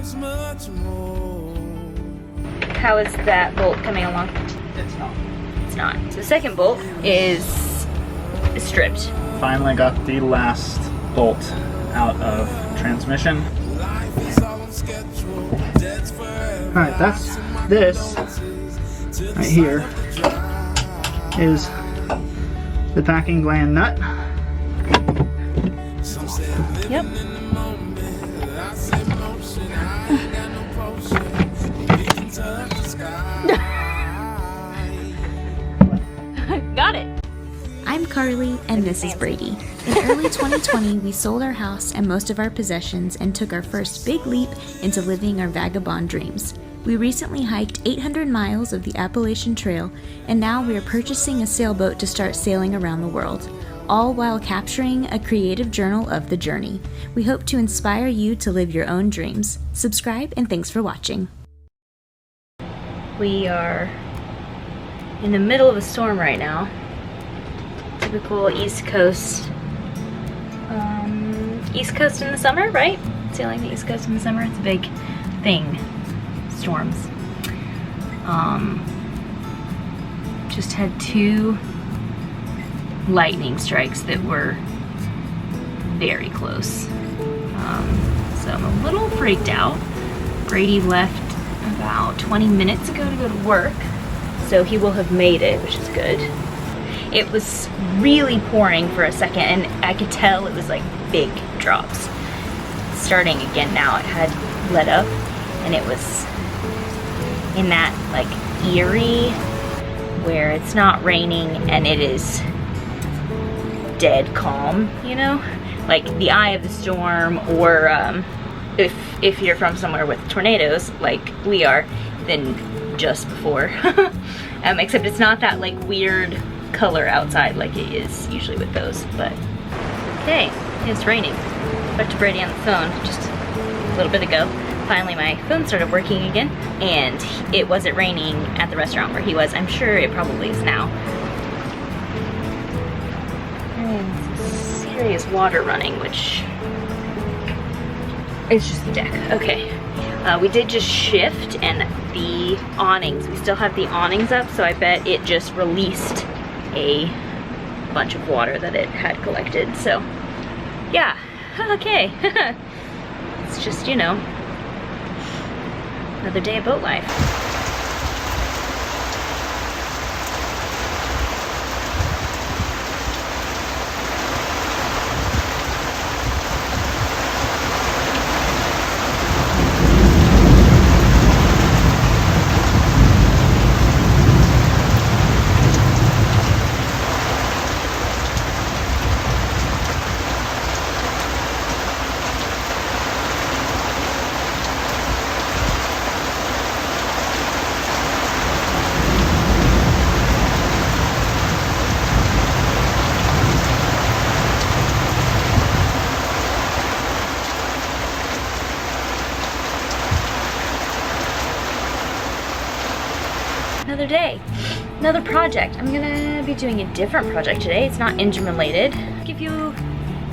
How is that bolt coming along? It's not. It's not. So the second bolt is stripped. Finally got the last bolt out of transmission. Alright, that's this right here is the packing gland nut. Yep. Got it. I'm Carlie, and this is Brady. In early 2020, we sold our house and most of our possessions and took our first big leap into living our vagabond dreams. We recently hiked 800 miles of the Appalachian Trail, and now we are purchasing a sailboat to start sailing around the world, all while capturing a creative journal of the journey. We hope to inspire you to live your own dreams. Subscribe, and thanks for watching. We are in the middle of a storm right now. Typical East Coast. East Coast in the summer, right? Sailing the East Coast in the summer, it's a big thing. Storms. Just had 2 lightning strikes that were very close. So I'm a little freaked out. Brady left about 20 minutes ago to go to work, so he will have made it, which is good. It was really pouring for a second, and I could tell it was like big drops. Starting again now, it had let up, and it was in that like eerie where it's not raining and it is dead calm, you know? Like the eye of the storm, or if you're from somewhere with tornadoes like we are, then just before. Except it's not that like weird color outside like it is usually with those, but okay, it's raining. Talked to Brady on the phone just a little bit ago. Finally my phone started working again, and it wasn't raining at the restaurant where he was. I'm sure it probably is now. And serious water running, which is just the deck. Okay, we did just shift, and the awnings, we still have the awnings up, so I bet it just released a bunch of water that it had collected. So yeah, okay. It's just, you know, another day of boat life. Another day, another project. I'm gonna be doing a different project today. It's not engine related. Give you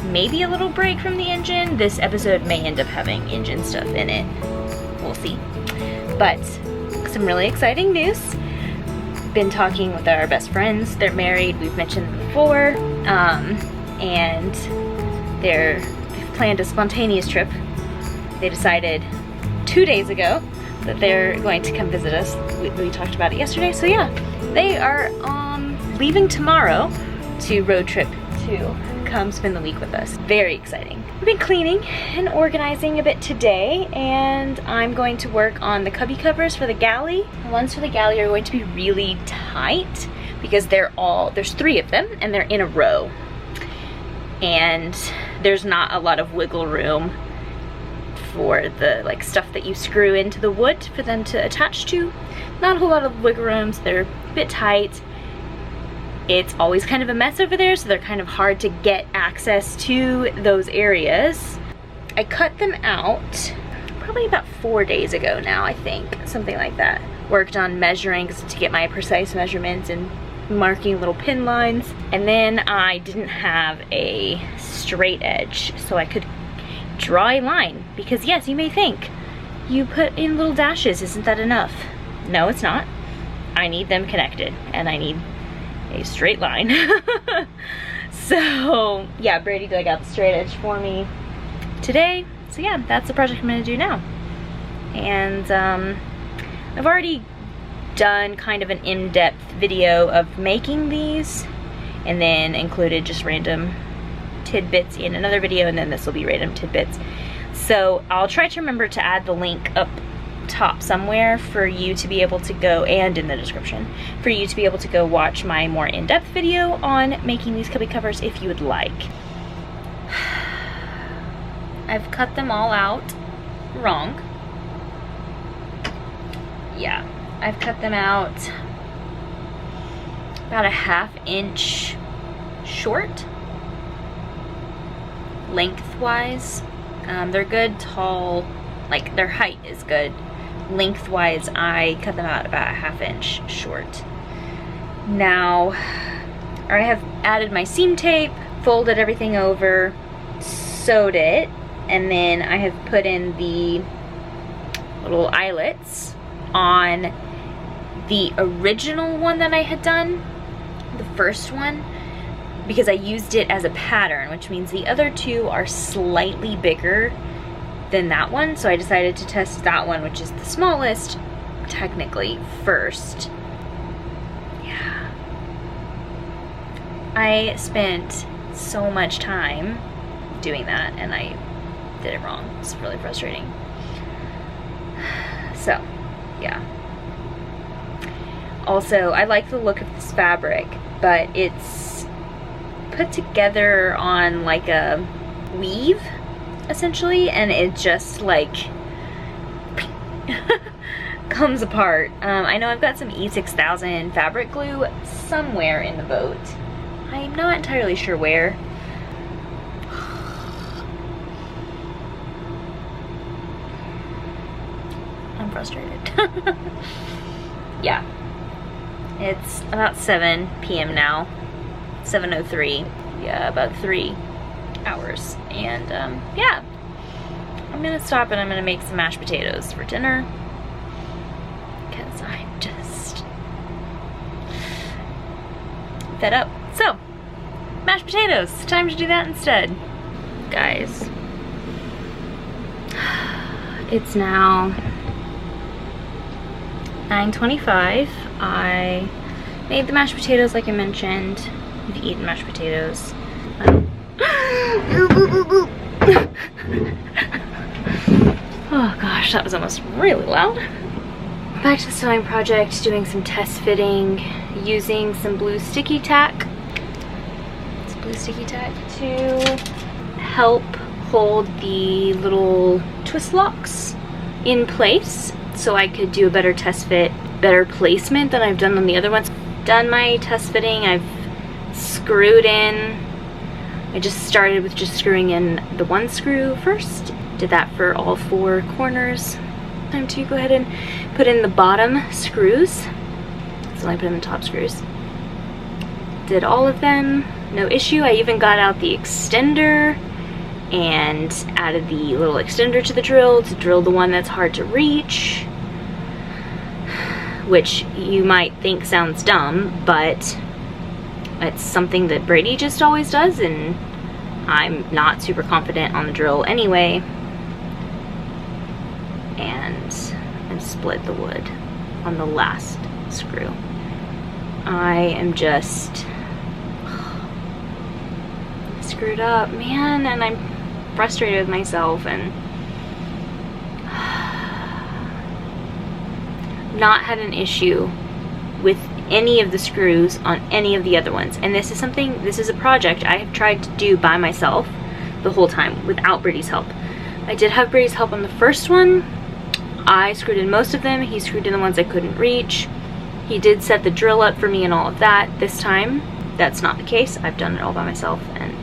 maybe a little break from the engine. This episode may end up having engine stuff in it. We'll see. But some really exciting news. Been talking with our best friends. They're married, we've mentioned before, and they've planned a spontaneous trip. They decided 2 days ago that they're going to come visit us. We talked about it yesterday, so yeah. They are leaving tomorrow to road trip to come spend the week with us. Very exciting. We've been cleaning and organizing a bit today, and I'm going to work on the cubby covers for the galley. The ones for the galley are going to be really tight because there's 3 of them, and they're in a row. And there's not a lot of wiggle room for the like stuff that you screw into the wood for them to attach to. Not a whole lot of wiggle rooms. They're a bit tight. It's always kind of a mess over there, so they're kind of hard to get access to those areas. I cut them out probably about 4 days ago now, I think, something like that. Worked on measuring to get my precise measurements and marking little pin lines. And then I didn't have a straight edge, so I could draw a line, because yes, you may think you put in little dashes. Isn't that enough? No, it's not. I need them connected, and I need a straight line. So yeah, Brady dug out the straight edge for me today. So yeah, that's the project I'm gonna do now. And I've already done kind of an in-depth video of making these, and then included just random tidbits in another video, and then this will be random tidbits. So I'll try to remember to add the link up top somewhere for you to be able to go, and in the description, for you to be able to go watch my more in-depth video on making these cubby covers if you would like. I've cut them all out wrong. Yeah, I've cut them out about a 1/2 inch short lengthwise. They're good tall, like their height is good. Lengthwise, I cut them out about a 1/2 inch short. Now, I have added my seam tape, folded everything over, sewed it, and then I have put in the little eyelets on the original one that I had done, the first one, because I used it as a pattern, which means the other two are slightly bigger than that one, so I decided to test that one, which is the smallest, technically, first. Yeah. I spent so much time doing that, and I did it wrong. It's really frustrating. So, yeah. Also, I like the look of this fabric, but it's put together on like a weave, essentially, and it just like comes apart. I know I've got some E6000 fabric glue somewhere in the boat. I'm not entirely sure where. I'm frustrated. Yeah. It's about 7 p.m. now. 7:03. Yeah, about 3 hours. And yeah, I'm gonna stop and I'm gonna make some mashed potatoes for dinner, because I'm just fed up. So, mashed potatoes, time to do that instead. Guys, it's now 9:25. I made the mashed potatoes like I mentioned. I've eaten mashed potatoes. Oh gosh, that was almost really loud. Back to the sewing project, doing some test fitting, using some blue sticky tack. It's blue sticky tack to help hold the little twist locks in place, so I could do a better test fit, better placement than I've done on the other ones. Done my test fitting, I've screwed in. I just started with just screwing in the one screw first. Did that for all 4 corners. Time to go ahead and put in the bottom screws. So I put in the top screws. Did all of them, no issue. I even got out the extender and added the little extender to the drill to drill the one that's hard to reach, which you might think sounds dumb, but it's something that Brady just always does, and I'm not super confident on the drill anyway. And split the wood on the last screw. I am just screwed up, man, and I'm frustrated with myself, and not had an issue with any of the screws on any of the other ones. And this is a project I have tried to do by myself the whole time without Brady's help. I did have Brady's help on the first one. I screwed in most of them. He screwed in the ones I couldn't reach. He did set the drill up for me and all of that. This time, that's not the case. I've done it all by myself, and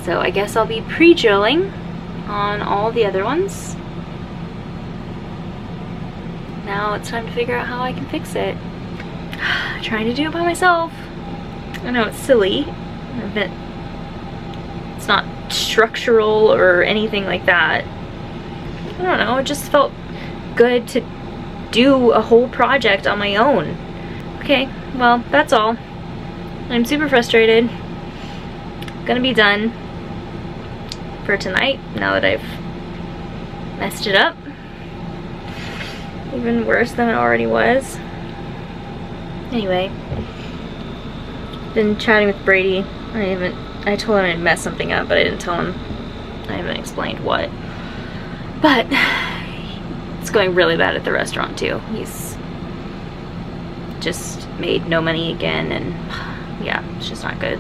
so I guess I'll be pre-drilling on all the other ones. Now it's time to figure out how I can fix it. Trying to do it by myself. I know it's silly, but it's not structural or anything like that. I don't know, it just felt good to do a whole project on my own. Okay, well, that's all. I'm super frustrated. Gonna be done for tonight now that I've messed it up. Even worse than it already was. Anyway, been chatting with Brady. I told him I'd messed something up, but I didn't tell him. I haven't explained what. But it's going really bad at the restaurant too. He's just made no money again, and yeah, it's just not good.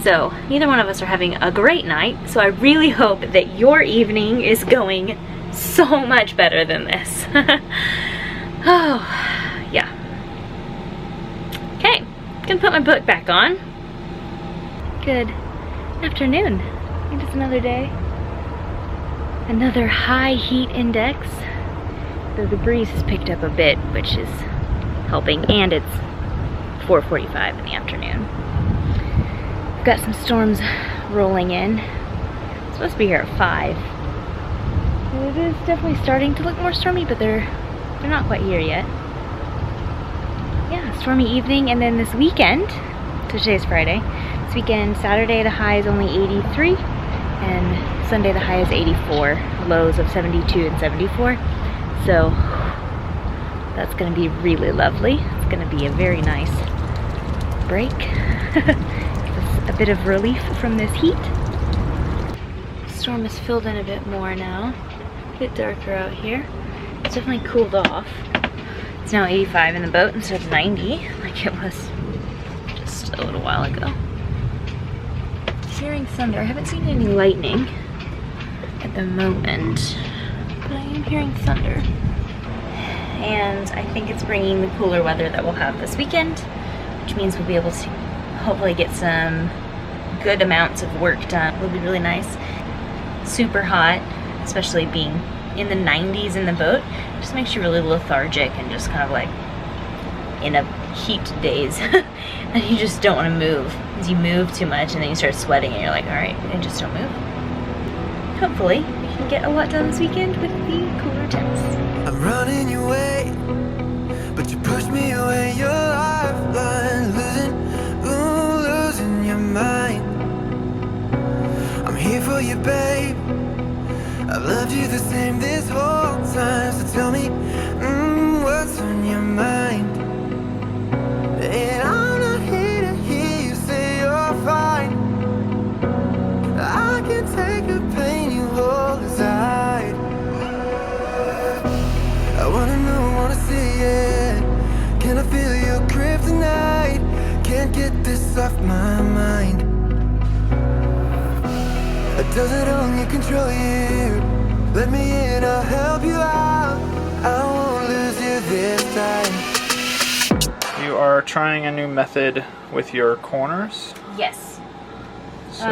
So neither one of us are having a great night, so I really hope that your evening is going so much better than this. Oh, yeah. Okay, gonna put my book back on. Good afternoon. It is another day. Another high heat index. Though the breeze has picked up a bit, which is helping, and it's 4:45 in the afternoon. We've got some storms rolling in. It's supposed to be here at 5. It is definitely starting to look more stormy, but they're not quite here yet. Yeah, stormy evening, and then this weekend, so today's Friday, this weekend, Saturday, the high is only 83, and Sunday the high is 84, lows of 72 and 74. So that's gonna be really lovely. It's gonna be a very nice break. A bit of relief from this heat. Storm has filled in a bit more now. A bit darker out here. It's definitely cooled off. It's now 85 in the boat instead of 90 like it was just a little while ago. Hearing thunder. I haven't seen any lightning at the moment, but I am hearing thunder. And I think it's bringing the cooler weather that we'll have this weekend, which means we'll be able to hopefully get some good amounts of work done. It'll be really nice. Super hot, especially being in the 90s in the boat, just makes you really lethargic and just kind of like in a heat daze. And you just don't want to move, because you move too much and then you start sweating and you're like, all right, and just don't move. Hopefully we can get a lot done this weekend with the cooler temps. I'm running your way, but you push me away. Your lifeline, losing your mind. I'm here for you, babe. I've loved you the same this whole time. So tell me, what's on your mind? And I'm not here to hear you say you're fine. I can take the pain you hold inside. I wanna know, wanna see it. Can I feel your kryptonite? Can't get this off my mind. Does it only control you? Let me in, I'll help you out. I won't lose you this time. You are trying a new method with your corners. Yes. So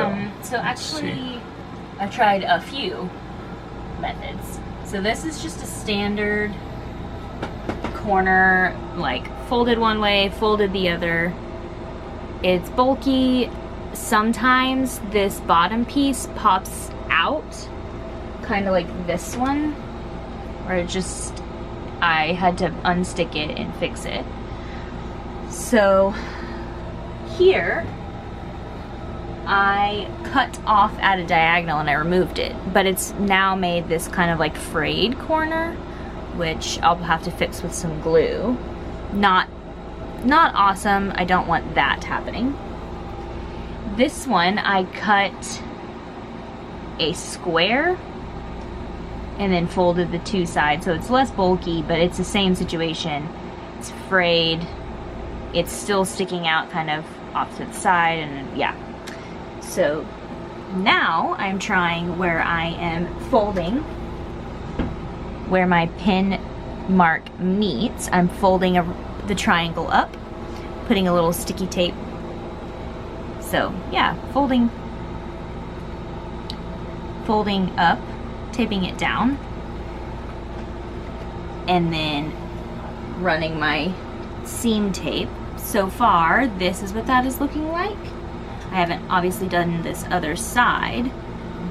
actually, see. I've tried a few methods. So this is just a standard corner, like folded one way, folded the other. It's bulky. Sometimes this bottom piece pops out, kind of like this one, where it just, I had to unstick it and fix it. So here, I cut off at a diagonal and I removed it, but it's now made this kind of like frayed corner, which I'll have to fix with some glue. Not awesome. I don't want that happening. This one, I cut a square and then folded the two sides, so it's less bulky, but it's the same situation. It's frayed, it's still sticking out kind of off to the side, and yeah. So now I'm trying where I am folding, where my pin mark meets, I'm folding the triangle up, putting a little sticky tape. So yeah, folding up, taping it down, and then running my seam tape. So far, this is what that is looking like. I haven't obviously done this other side,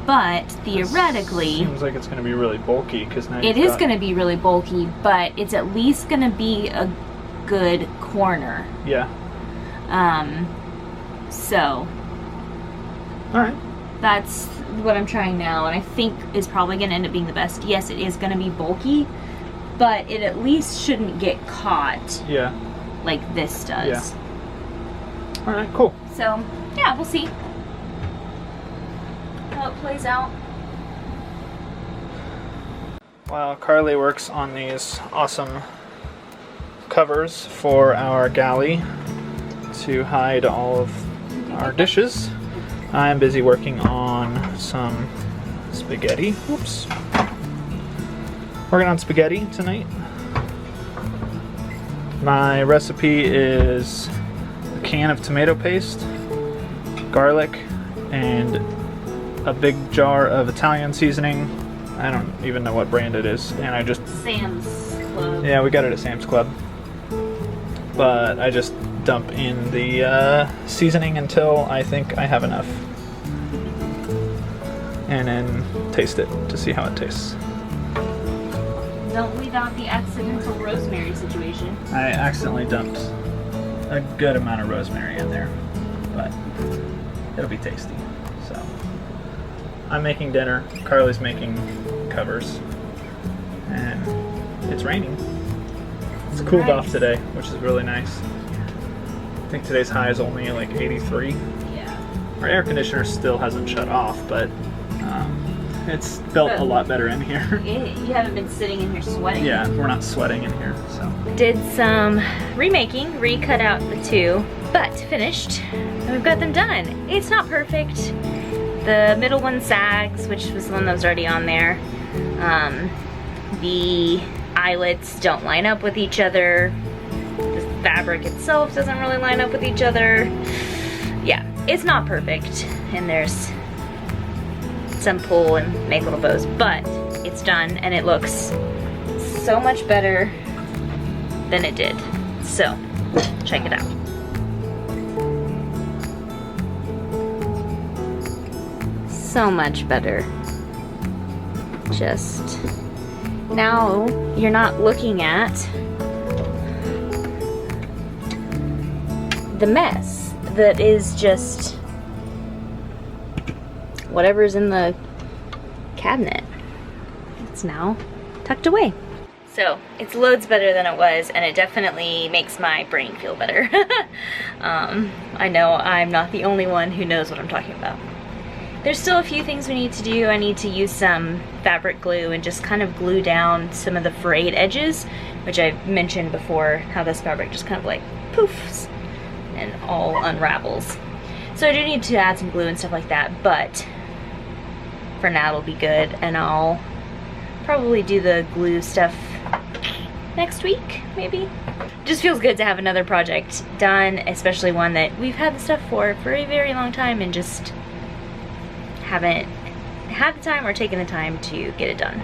but theoretically... Seems like it's going to be really bulky, because now it is going to be really bulky, but it's at least going to be a good corner. Yeah. So... Alright. That's what I'm trying now, and I think is probably going to end up being the best. Yes, it is going to be bulky, but it at least shouldn't get caught. Yeah. Like this does. Yeah. Alright, cool. So, yeah, we'll see how it plays out. While Carlie works on these awesome covers for our galley to hide all of our dishes, I'm busy working on some spaghetti. Oops. Working on spaghetti tonight. My recipe is a can of tomato paste, garlic, and a big jar of Italian seasoning. I don't even know what brand it is, and I just... Sam's Club. Yeah, we got it at Sam's Club. But I just dump in the seasoning until I think I have enough. And then taste it to see how it tastes. Don't leave out the accidental rosemary situation. I accidentally dumped a good amount of rosemary in there, but it'll be tasty. So I'm making dinner, Carlie's making covers, and it's raining. It's cooled off today, which is really nice. I think today's high is only like 83. Yeah. Our air conditioner still hasn't shut off, but it's felt a lot better in here. You haven't been sitting in here sweating. Yeah, we're not sweating in here, so. Did some remaking, recut out the two, but finished, and we've got them done. It's not perfect. The middle one sags, which was the one that was already on there. The eyelets don't line up with each other. The fabric itself doesn't really line up with each other. Yeah, it's not perfect, and there's some pull and make little bows, but it's done and it looks so much better than it did. So, check it out. So much better. Just now you're not looking at the mess that is just whatever's in the cabinet. It's now tucked away. So it's loads better than it was, and it definitely makes my brain feel better. I know I'm not the only one who knows what I'm talking about. There's still a few things we need to do. I need to use some fabric glue and just kind of glue down some of the frayed edges, which I've mentioned before, how this fabric just kind of like poofs and all unravels. So I do need to add some glue and stuff like that, but for now it'll be good, and I'll probably do the glue stuff next week, maybe. Just feels good to have another project done, especially one that we've had the stuff for a very long time and just haven't had the time or taken the time to get it done.